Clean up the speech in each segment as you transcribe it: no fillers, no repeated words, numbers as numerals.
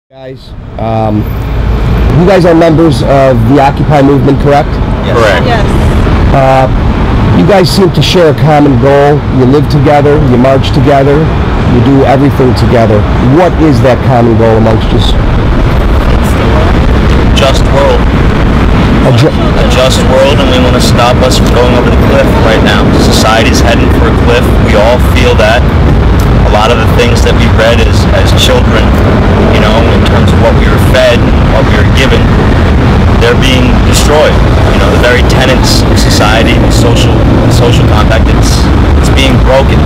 Guys, you guys are members of the Occupy movement, correct? Yes. Correct. Yes. You guys seem to share a common goal. You live together, you march together, you do everything together. What is that common goal amongst you? Just world. A just world, and we want to stop us from going over the cliff right now. Society's heading for a cliff. We all feel that. A lot of the things that we read as children, you know, in terms of what we were fed, what we were given, they're being destroyed. You know, the very tenets of society, the social compact, it's being broken.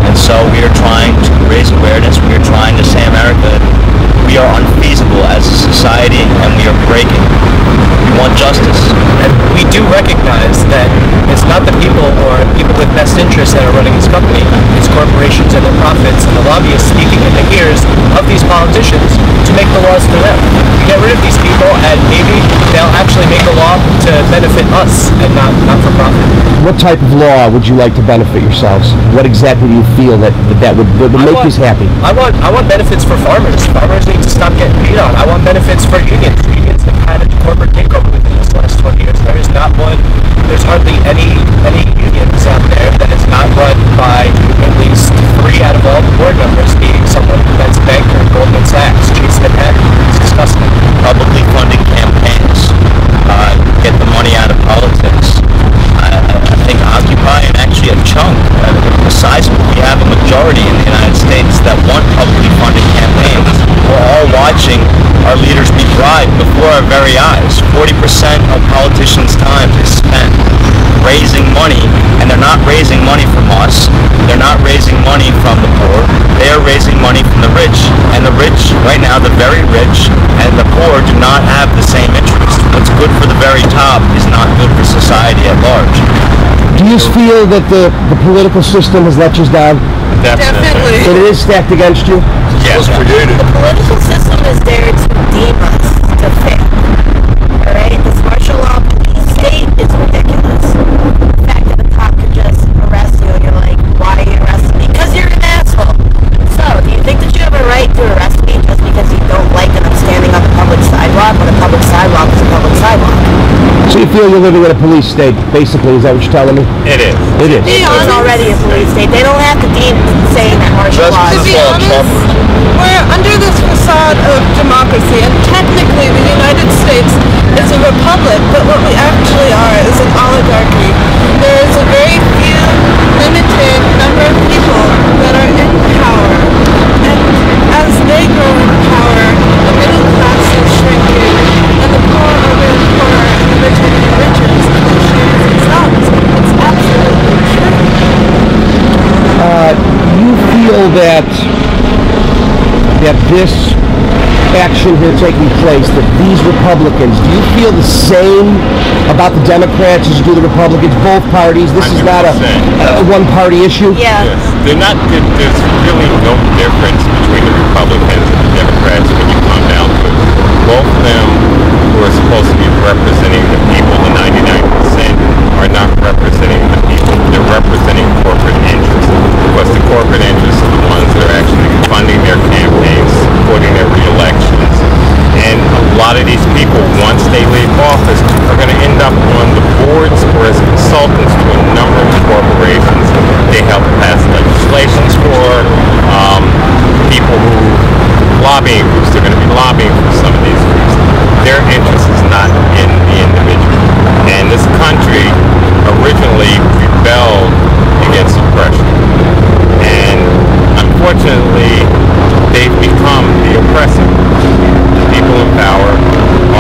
And so we are trying to raise awareness. We are trying to say, America, we are unfeasible as a society, and we are breaking. We want justice. And we do recognize that it's not the people or people with best interests that are running this company. It's corporations and their profits and the lobbyists speaking in the ears of these politicians to make the laws for them. We get rid of these people, and maybe they'll actually make a law to benefit us and not for profit. What type of law would you like to benefit yourselves? What exactly do you feel that would make us happy? I want benefits for farmers. Farmers need to stop getting beat on. I want benefits for unions. Unions have had a corporate takeover within this last 20 years. There is not one. There's hardly any unions out there that is not run by at least 3 out of all the board members being someone that's a banker, Goldman Sachs, Chase Manhattan. It's disgusting. Publicly funding campaigns, get the money out of politics. I think Occupy, and actually a chunk, a sizable, we have a majority in the United States that want publicly funded campaigns. We're all watching our leaders be bribed before our very eyes. 40% of politicians' time is spent raising money, and they're not raising money from us. They're not raising money from the poor. They are raising money from the rich. And the rich, right now, the very rich and the poor do not have the same interest. What's good for the very top is not good for society at large. Do you feel that the political system has let you down? Definitely. That it is stacked against you? Yes. The political system is there to deem us to fail. Alright? This martial law police state is ridiculous. The fact that a cop could just arrest you and you're like, why are you arresting me? Because you're an asshole. So, do you think that you have a right to arrest me just because you don't like that I'm standing on the public sidewalk when a public sidewalk is a public sidewalk? So you feel you're living in a police state, basically, is that what you're telling me? It is. It is. It's already a police state. They don't have to deem saying that martial law. To be honest, we're under this facade of democracy, and technically the United States is a republic, but what we actually are is an oligarchy. There is a very few, limited number of people that are in power, and as they grow in power, the middle class is shrinking, and the poor are getting poorer, and the rich are getting richer, so the shares themselves. It's absolutely true. You feel that this action here taking place, that these Republicans, do you feel the same about the Democrats as you do the Republicans, both parties? This is not a one-party issue? Yeah. Yes. There's really no difference between the Republicans and the Democrats when you come down to it. Both of them, who are supposed to be representing the people, the 99%, are not representing the people. They're representing corporate interests. Because the corporate interests are the ones that are actually funding their campaigns, supporting their re-elections. And a lot of these people, once they leave office, are going to end up on the boards or as consultants to a number of corporations. They help pass legislations for people who lobbying groups. They're going to be lobbying for some of these groups. Their interest is not in the individual. And this country originally rebelled against oppression. And unfortunately, they've become the oppressor. The people in power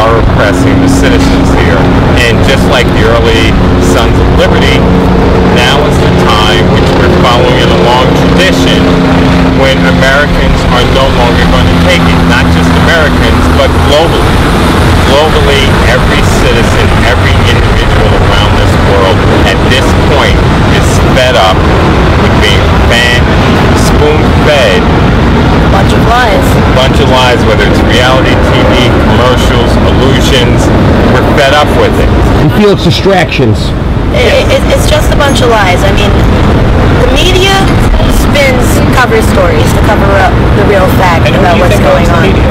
are oppressing the citizens here. And just like the early Sons of Liberty, now is the time, which we're following in a long tradition, when Americans are no longer going to take it. Not just Americans, but globally. Globally, every citizen, every individual around this world at this point is fed up with being fed, spoon-fed. Bunch of lies. Bunch of lies, whether it's reality TV, commercials, illusions. We're fed up with it. You feel it's distractions? It's just a bunch of lies. I mean, the media spins cover stories to cover up the real fact And who about do you what's think going owns the on. media?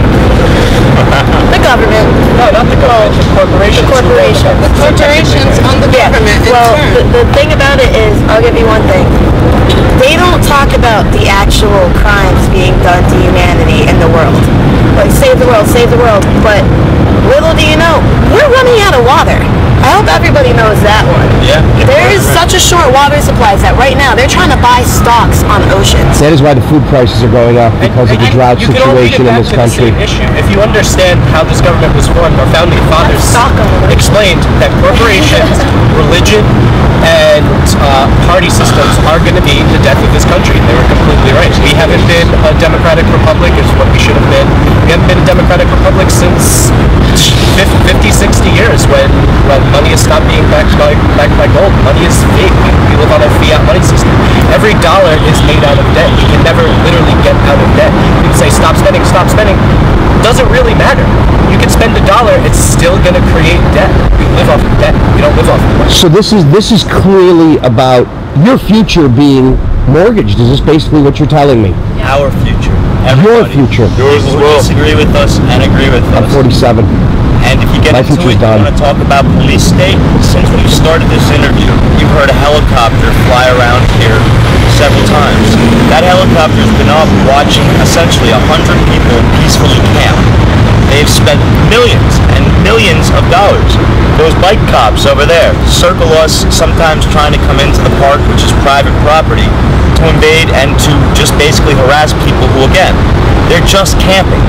The government. No, not the government. The corporations. The corporations. The corporations on the government in Well, turn. the thing about it is, I'll give you one thing. They don't talk about the actual crimes being done to humanity in the world. Like, save the world, save the world. But little do you know, we're running out of water. I hope everybody knows that one. Yeah. There is such a short water supply that right now they're trying to buy stocks on oceans. That is why the food prices are going up, because of the drought you can all read situation it in back this to the country. same issue. If you understand how this government was formed, our founding fathers Stock on it. explained that corporations, religion, and party systems are going to be the death of this country. They were completely right. We haven't been a democratic republic is what we should have been. We haven't been a democratic republic since 50, 60 years when money has stopped being backed by gold. Money is fake. We live on a fiat money system. Every dollar is made out of debt. You can never literally get out of debt. You can say stop spending, stop spending. Doesn't really matter. You can spend $1, it's still going to create debt. We live off of debt. We don't live off of money. So this is clearly about your future being mortgaged. Is this basically what you're telling me? Our future. Your Everybody. future. Yours as Who well. disagree with us and agree with I'm us. 47. And if you get My into future's it, done. you want to talk about police state, since we started this interview, you've heard a helicopter fly around here several times. That helicopter's been up watching essentially 100 people peacefully camp. They've spent millions and millions of dollars. Those bike cops over there circle us, sometimes trying to come into the park, which is private property, to invade and to just basically harass people who, again, they're just camping.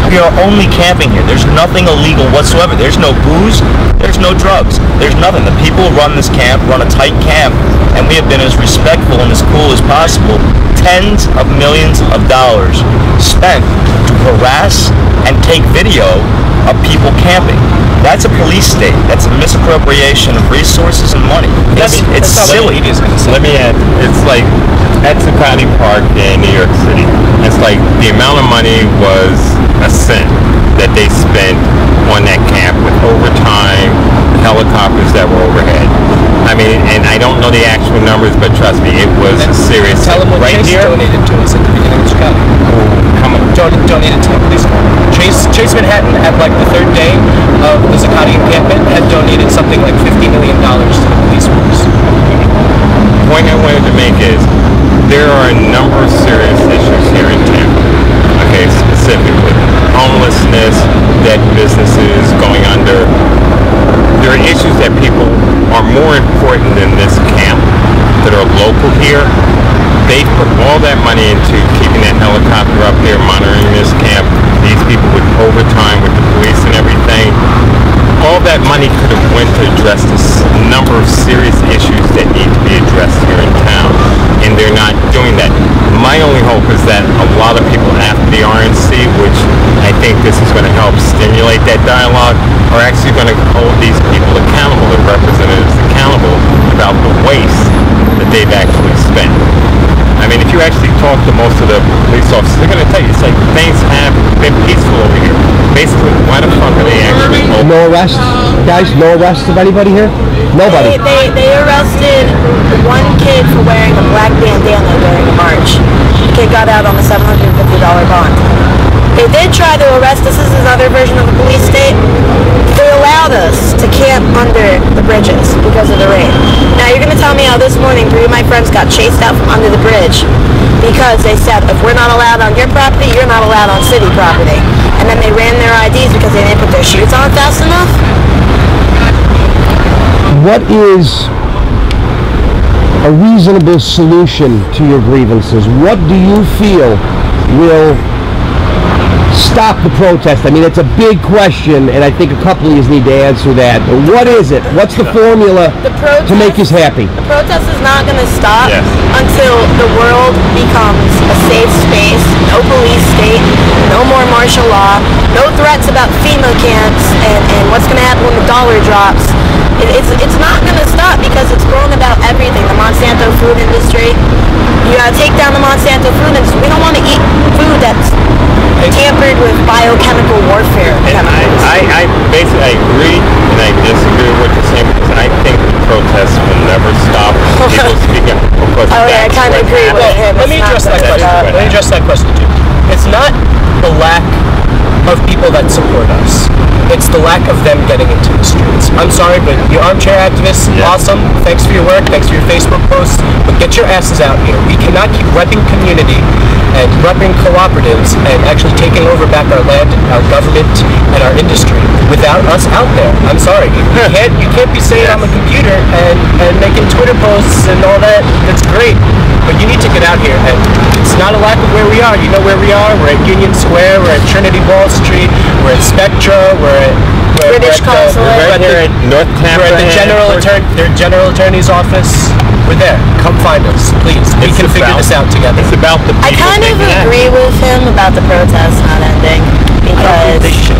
We are only camping here. There's nothing illegal whatsoever. There's no booze. There's no drugs. There's nothing. The people who run this camp run a tight camp, and we have been as respectful and as cool as possible. Tens of millions of dollars spent to harass and take video of people camping. That's a police state. That's a misappropriation of resources and money. It's silly. Let me add, it's like at Zuccotti Park in New York City. It's like the amount of money was a cent that they spent on that camp with overtime, helicopters that were overhead. I mean, and I don't know the actual numbers, but trust me, it was a serious Tell them what right Chase here. donated to us at the beginning of Chicago. How much? Donated to the police department. Chase Manhattan, at like the third day of the Zuccotti encampment, had donated something like $50 million to the police force. The point I wanted to make is there are a number of serious issues here in Tampa. Okay, specifically homelessness, debt businesses going under. There are issues that people are more important than this camp that are local here. They put all that money into keeping that helicopter up here, monitoring this camp. These people with overtime, with the police and everything. All that money could have went to address this number of serious issues that need to be addressed here in town, and they're not doing that. My only hope is that a lot of people after the RNC, which I think this is going to help stimulate that dialogue, are actually going to hold these people accountable, the representatives accountable about the waste that they've actually spent. I mean, if you actually talk to most of the police officers, they're going to tell you, it's like things have been peaceful over here. Basically, why the fuck are they actually open? No arrests, guys? No arrests of anybody here? Nobody. They arrested one kid for wearing a black bandana during a march. The kid got out on a $750 bond. They did try to arrest us. This is another version of the police state. They allowed us to camp under the bridges because of the rain. Now you're going to tell me how this morning 3 of my friends got chased out from under the bridge because they said, if we're not allowed on your property, you're not allowed on city property. And then they ran their IDs because they didn't put their shoes on fast enough. What is a reasonable solution to your grievances? What do you feel will stop the protest? I mean, it's a big question, and I think a couple of you need to answer that. But what is it? What's the formula to make us happy? The protest is not going to stop Yes. until the world becomes a safe space, no police state, no more martial law, no threats about FEMA camps, and what's going to happen when the dollar drops. It's not going to stop because it's grown about everything. The Monsanto food industry. You got to take down the Monsanto food industry. We don't want to eat food that's tampered with biochemical warfare chemicals. I basically agree and I disagree with what you're saying because I think the protests will never stop. People speak up because Oh yeah, I that's kind of what agree with happened. him let me address that question. Let me address that question too. It's not the lack of people that support us. It's the lack of them getting into the streets. I'm sorry, but you armchair activists, awesome. Thanks for your work. Thanks for your Facebook posts. But get your asses out here. We cannot keep repping community and repping cooperatives and actually taking over back our land, our government, and our industry without us out there. I'm sorry. You can't be saying I'm a computer and making Twitter posts and all that. That's great. But you need to get out here, and it's not a lack of where we are. You know where we are. We're at Union Square. We're at Trinity Wall Street. We're at Spectra. We're British Consulate. We're right here at North Tampa. We're at the General Attorney's office. We're there. Come find us, please. We can figure this out together. It's about the people. I kind of agree with him about the protests not ending because They should.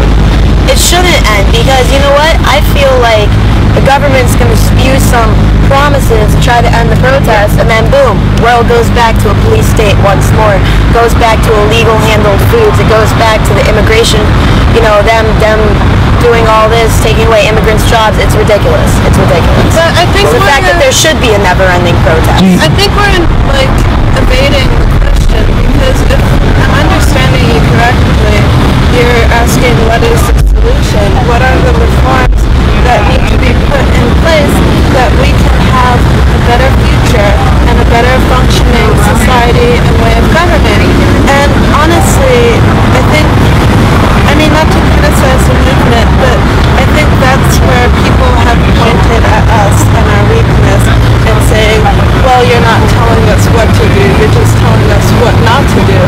it shouldn't end because you know what? I feel like the government's going to spew some promises to try to end the protests, and then boom, world goes back to a police state once more. Goes back to illegal handled foods. It goes back to the immigration. You know, them doing all this, taking away immigrants' jobs. It's ridiculous. It's ridiculous. But I think So the fact that there should be a never-ending protest. I think we're evading the question because if I'm understanding you correctly, you're asking what is the solution? What are the reforms that need to be put in place that we can have a better future and a better functioning society and way of governing? And honestly, I mean, not to criticize the movement, but I think that's where people have pointed at us and our weakness and saying, well, you're not telling us what to do, you're just telling us what not to do.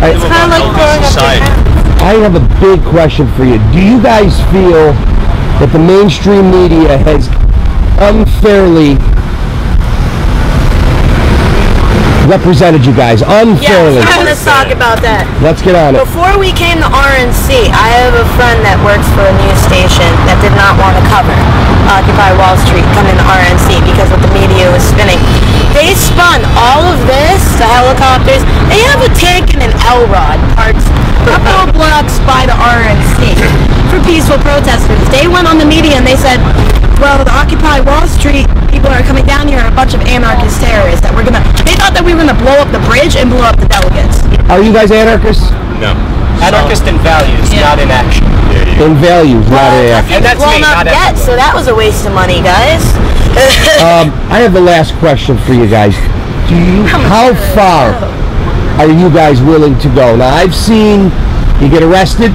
It's kind of like throwing up your hands. I have a big question for you. Do you guys feel that the mainstream media has unfairly represented you guys? Unfairly. Yes, I want to talk about that. Let's get on it. Before we came to RNC, I have a friend that works for a news station that did not want to cover Occupy Wall Street coming to RNC because what the media was spinning. They spun all of this, the helicopters. They have a tank and an L-rod parked a couple blocks by the RNC for peaceful protesters. They went on the media and they said, well, the Occupy Wall Street people are coming down here are a bunch of anarchist terrorists that they thought that we were gonna blow up the bridge and blow up the delegates. Are you guys anarchists? No. Anarchist in values, not in action. In values, not in action. And that's blown me, up not yet, everyone. so that was a waste of money, guys. I have the last question for you guys. How far are you guys willing to go? Now, I've seen you get arrested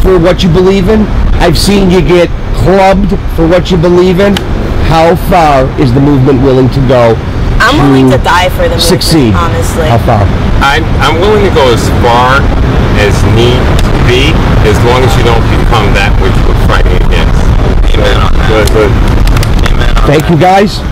for what you believe in. I've seen you get clubbed for what you believe in. How far is the movement willing to go? I'm willing to die for the movement, succeed. honestly. How far? I'm willing to go as far as need to be, as long as you don't become that which we're fighting against. Amen on that. Good. Amen on Thank you, guys.